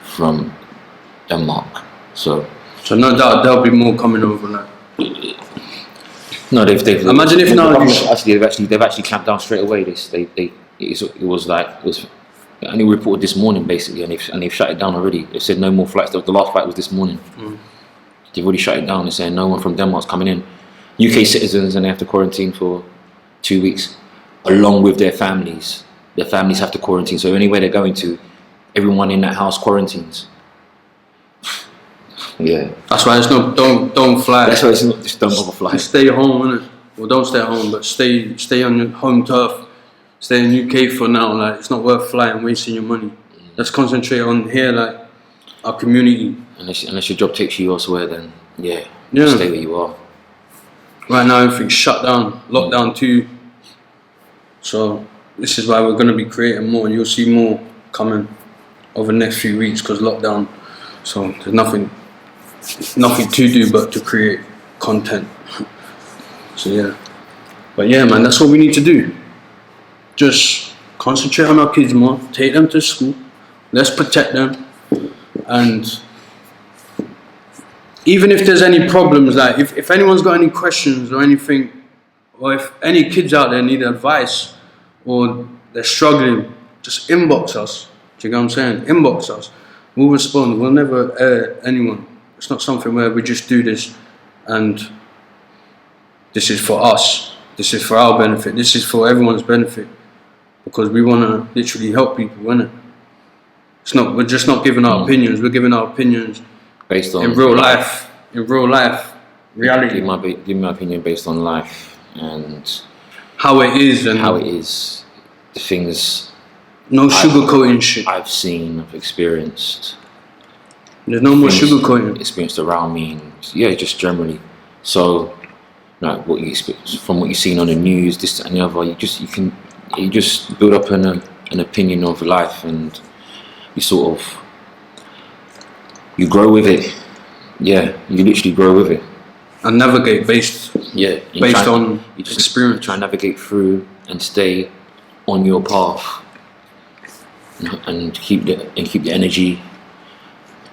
from Denmark. So no doubt there'll be more coming over now. no, they've Imagine if the now government you- they've actually clamped down straight away. It was only reported this morning basically, and they've shut it down already. They said no more flights. The last flight was this morning. They've already shut it down. They're saying no one from Denmark's coming in. UK citizens, and they have to quarantine for 2 weeks, along with their families. Their families have to quarantine. So anywhere they're going to, everyone in that house quarantines. Yeah, That's why it's no, don't fly. that's why it's not just don't bother flying. Stay home, innit? Well, don't stay at home, but stay on your home turf. Stay in UK for now. Like, it's not worth flying, wasting your money. Let's concentrate on here, like our community. Unless your job takes you elsewhere, then yeah, Yeah. stay where you are. Right now, everything's shut down, lockdown too. So this is why we're going to be creating more. You'll see more coming over the next few weeks because lockdown. So there's nothing to do but to create content. So yeah, but yeah, man, that's what we need to do. Just concentrate on our kids more. Take them to school. Let's protect them. And even if there's any problems, like if anyone's got any questions or anything, or if any kids out there need advice or they're struggling, just inbox us. Do you know what I'm saying? Inbox us. We'll respond. We'll never air anyone. It's not something where we just do this and this is for us. This is for our benefit. This is for everyone's benefit. Because we want to literally help people, innit? We're just not giving our opinions. We're giving our opinions Based on in real life, reality, give my opinion based on life and how it is, and how it is, the things no sugarcoating shit. I've seen, I've experienced, There's no more things sugarcoating. experienced around me, and yeah, just generally. So, like what you experience from what you've seen on the news, this and the other, you just build up an opinion of life, and you grow with it. Yeah, you literally grow with it. And navigate based on experience. Try and navigate through and stay on your path, and keep the energy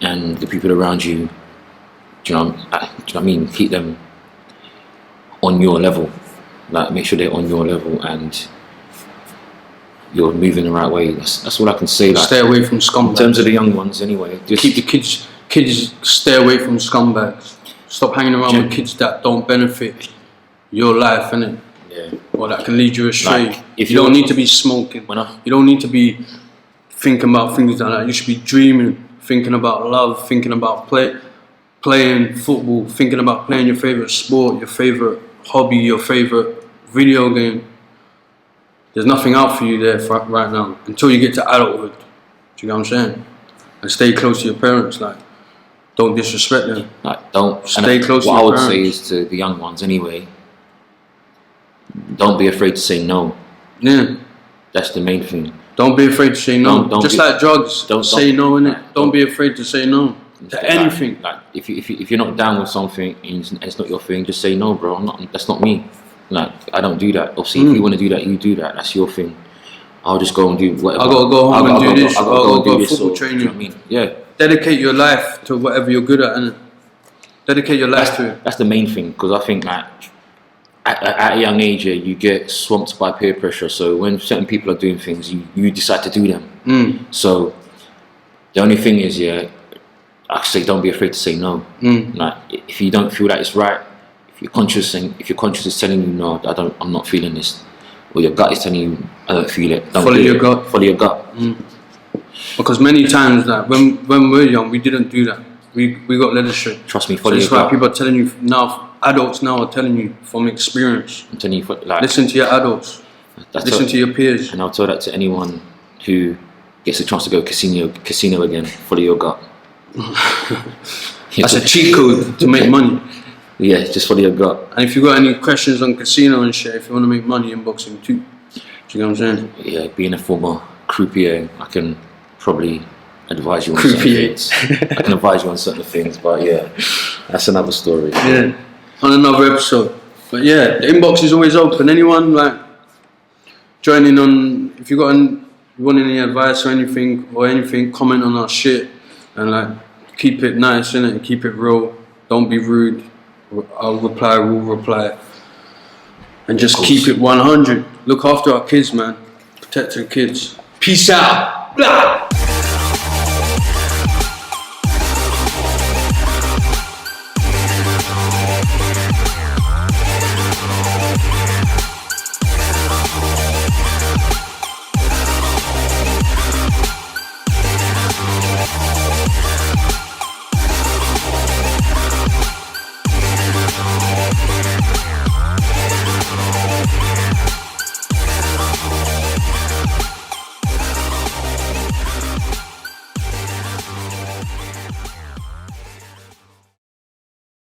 and the people around you. Do you know what I mean? Keep them on your level. Like, make sure they're on your level and you're moving the right way. That's all I can say. Like, Stay away from scumbags. in terms of the young ones, anyway. Just Keep the kids stay away from scumbags. Stop hanging around with kids that don't benefit your life, innit? yeah. Or that can lead you astray. Like, if you don't you're- need to be smoking. When I- You don't need to be thinking about things like that. You should be dreaming, thinking about love, thinking about playing football, thinking about playing your favorite sport, your favorite hobby, your favorite video game. There's nothing out for you there right now until you get to adulthood. Do you know what I'm saying? And stay close to your parents. Like, don't disrespect them. Like, don't Stay and close to What I your would say parents. is to the young ones, anyway. Don't be afraid to say no. Yeah. That's the main thing. Don't be afraid to say no. Don't Just be- like drugs. don't- say no, innit? like, Don't be afraid to say no to anything. Like if you're not down with something and it's not your thing, just say no, bro. That's not me. Like, I don't do that. Obviously, if you want to do that, you do that. That's your thing. I'll just go and do whatever. I gotta go home and do this. I gotta go and do this. football or- training. do you know what I mean? Yeah. Dedicate your life to whatever you're good at, innit? Dedicate your life to it. That's the main thing, because I think like at a young age, yeah, you get swamped by peer pressure. So when certain people are doing things, you decide to do them. So the only thing is, yeah, I say don't be afraid to say no. Like, if you don't feel that it's right, if your conscience is telling you no, I'm not feeling this, or your gut is telling you I don't feel it. Don't Follow do your it. gut. Follow your gut. Because many times, like when we're young, we didn't do that. We got led astray. Trust me, So follow that's your why gut. people are telling you now. Adults now are telling you from experience. I'm telling you, like, Listen to your adults. Listen to your peers. and I'll tell that to anyone who gets a chance to go casino again. Follow your gut. That's a cheat code to make money. Yeah, just follow your gut. And if you got any questions on casino and shit, if you want to make money, inbox him too. Do you know what I'm saying? Yeah, being a former croupier, I can probably advise you on Croupier. certain things. I can advise you on certain things, but yeah, that's another story. Yeah. On another episode. But yeah, the inbox is always open. Anyone like joining on, if you want any advice or anything, comment on our shit and like keep it nice, innit? Keep it real. Don't be rude. I'll reply, we'll reply. And just keep it 100. Look after our kids, man. Protect our kids. Peace out. Blah.